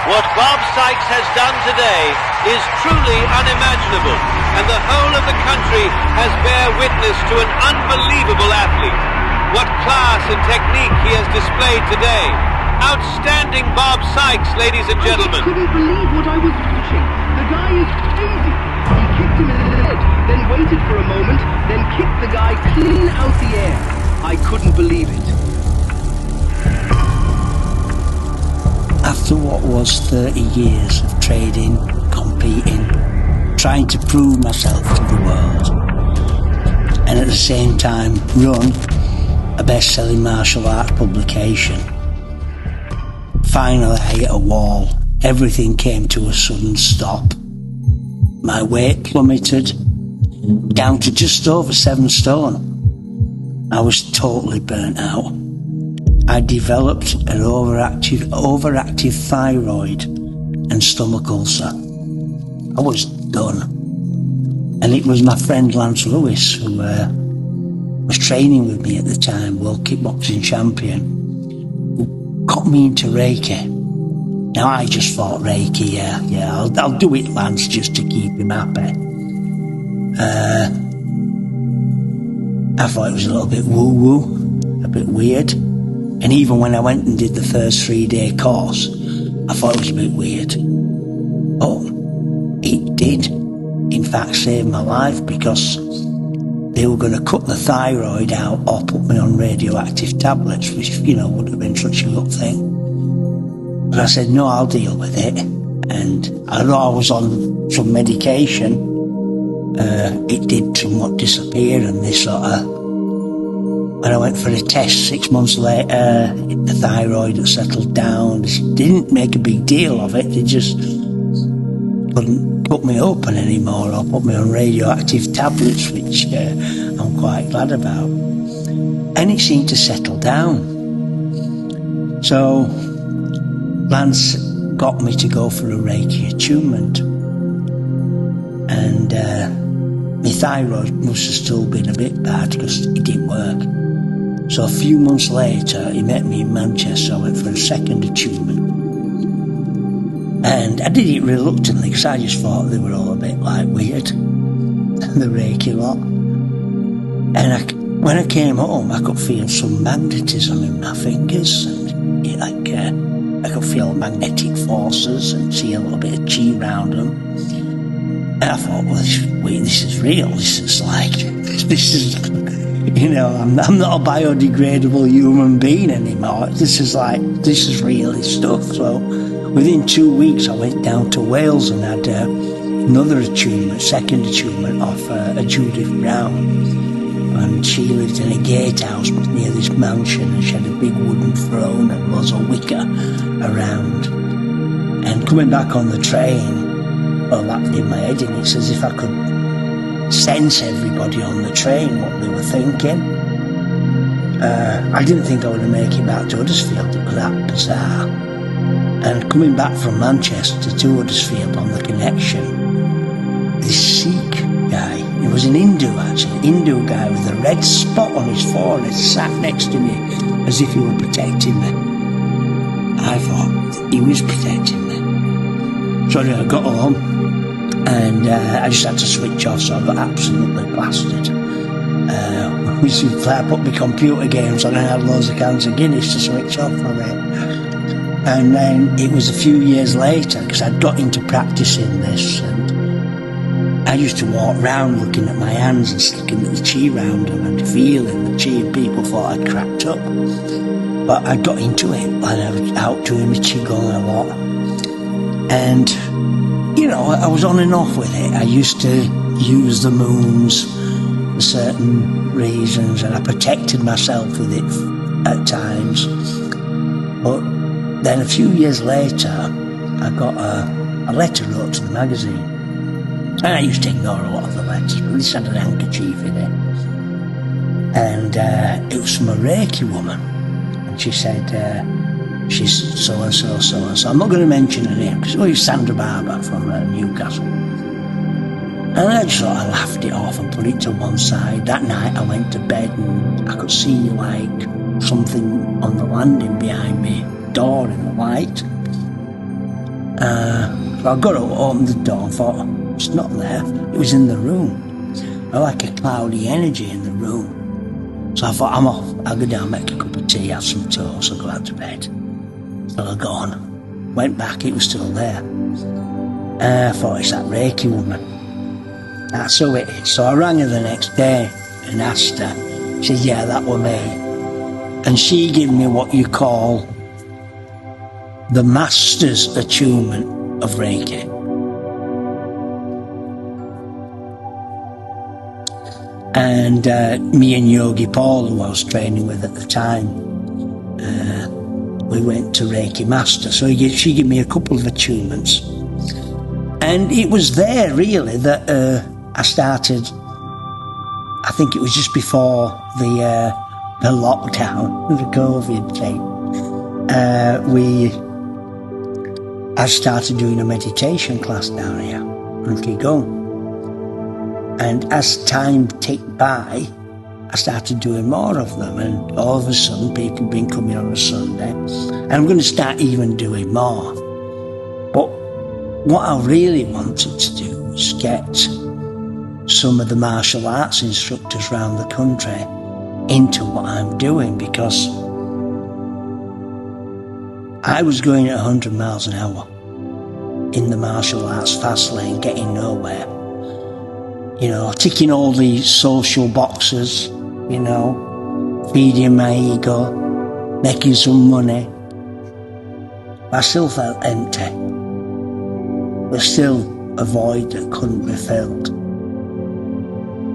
What Bob Sykes has done today is truly unimaginable, and the whole of the country has bear witness to an unbelievable athlete. What class and technique he has displayed today. Outstanding Bob Sykes, ladies and gentlemen. I couldn't believe what I was watching. The guy is crazy. He kicked him in the head, then waited for a moment, then kicked the guy clean out the air. I couldn't believe it. After what was 30 years of trading, competing, trying to prove myself to the world, and at the same time run a best-selling martial arts publication, finally I hit a wall. Everything came to a sudden stop. My weight plummeted down to just over 7 stone. I was totally burnt out. I developed an overactive thyroid and stomach ulcer. I was done. And it was my friend Lance Lewis, who was training with me at the time, world kickboxing champion, who got me into Reiki. Now I just thought Reiki, I'll do it, Lance, just to keep him happy. I thought it was a little bit woo-woo, a bit weird. And even when I went and did the first 3-day course, I thought it was a bit weird. But it did, in fact, save my life, because they were going to cut the thyroid out or put me on radioactive tablets, which, would have been such a good thing. But I said, no, I'll deal with it. And although I was on some medication, it did somewhat disappear, and they sort of, when I went for a test 6 months later, the thyroid had settled down. They didn't make a big deal of it. They just couldn't put me open anymore or put me on radioactive tablets, which I'm quite glad about. And it seemed to settle down. So Lance got me to go for a Reiki attunement. And my thyroid must have still been a bit bad because it didn't work. So a few months later, he met me in Manchester. I went for a second attunement. And I did it reluctantly because I just thought they were all a bit weird, the Reiki lot. And when I came home, I could feel some magnetism in my fingers, and I could feel magnetic forces and see a little bit of chi around them. And I thought, well, this is real. This is I'm not a biodegradable human being anymore. This is real, this stuff. So within 2 weeks, I went down to Wales and had another attunement, second attunement of a Judith Brown. And she lived in a gatehouse near this mansion, and she had a big wooden throne and lots of wicker around. And coming back on the train, well, that did my head in. It's as if I could sense everybody on the train, what they were thinking. I didn't think I would make it back to Huddersfield. It was that bizarre. And coming back from Manchester to Huddersfield on the connection, this Sikh guy, he was an Hindu actually, Hindu guy with a red spot on his forehead, sat next to me as if he were protecting me. I thought he was protecting me. So I got home, and I just had to switch off, so I got absolutely blasted. I put my computer games on, and I had loads of cans of Guinness to switch off from it. And then it was a few years later, because I'd got into practicing this, and I used to walk around looking at my hands and sticking the chi round them and feeling the chi, and people thought I'd cracked up. But I got into it, and I was out doing my qigong a lot. And I was on and off with it. I used to use the moons for certain reasons, and I protected myself with it at times. But then a few years later, I got a letter wrote to the magazine. And I used to ignore a lot of the letters, but this had an handkerchief in it. And it was from a Reiki woman. And she said, she's so-and-so, so-and-so. I'm not going to mention her name, because it's Sandra Barber from Newcastle. And I just sort of laughed it off and put it to one side. That night I went to bed, and I could see something on the landing behind me, door in the light. So I got to open the door and thought, it's not there. It was in the room. I like a cloudy energy in the room. So I thought, I'm off. I'll go down, make a cup of tea, have some toast, and go out to bed. So I got on. Went back, it was still there. I thought, it's that Reiki woman. That's who it is. So I rang her the next day and asked her. She said, yeah, that were me. And she gave me what you call the master's attunement of Reiki. And me and Yogi Paul, who I was training with at the time, we went to Reiki Master. So she gave me a couple of attunements. And it was there, really, that I started. I think it was just before the lockdown, the COVID thing. I started doing a meditation class down here in Gong. And as time ticked by, I started doing more of them, and all of a sudden people have been coming on a Sunday, and I'm going to start even doing more. But what I really wanted to do was get some of the martial arts instructors around the country into what I'm doing, because I was going at 100 miles an hour in the martial arts fast lane, getting nowhere. You know, ticking all these social boxes, you know, feeding my ego, making some money. But I still felt empty. There's still a void that couldn't be filled.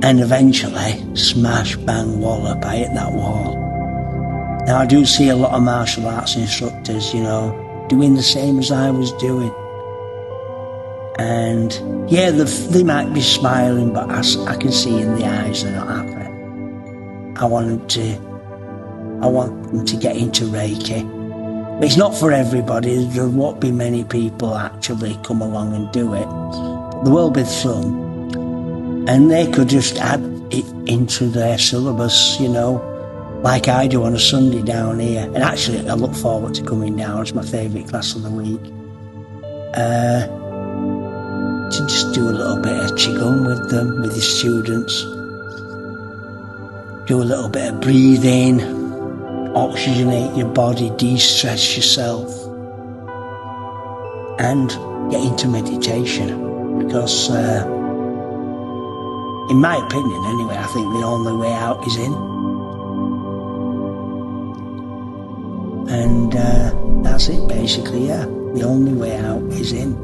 And eventually, smash, bang, wallop, I hit that wall. Now I do see a lot of martial arts instructors, you know, doing the same as I was doing. And yeah, they might be smiling, but I can see in the eyes they're not happy. I want them to get into Reiki. But it's not for everybody. There won't be many people actually come along and do it. There will be some. And they could just add it into their syllabus, you know, like I do on a Sunday down here. And actually, I look forward to coming down. It's my favourite class of the week. To just do a little bit of Qigong with them, with the students. Do a little bit of breathing, oxygenate your body, de-stress yourself, and get into meditation. Because, in my opinion anyway, I think the only way out is in. And that's it basically, yeah. The only way out is in.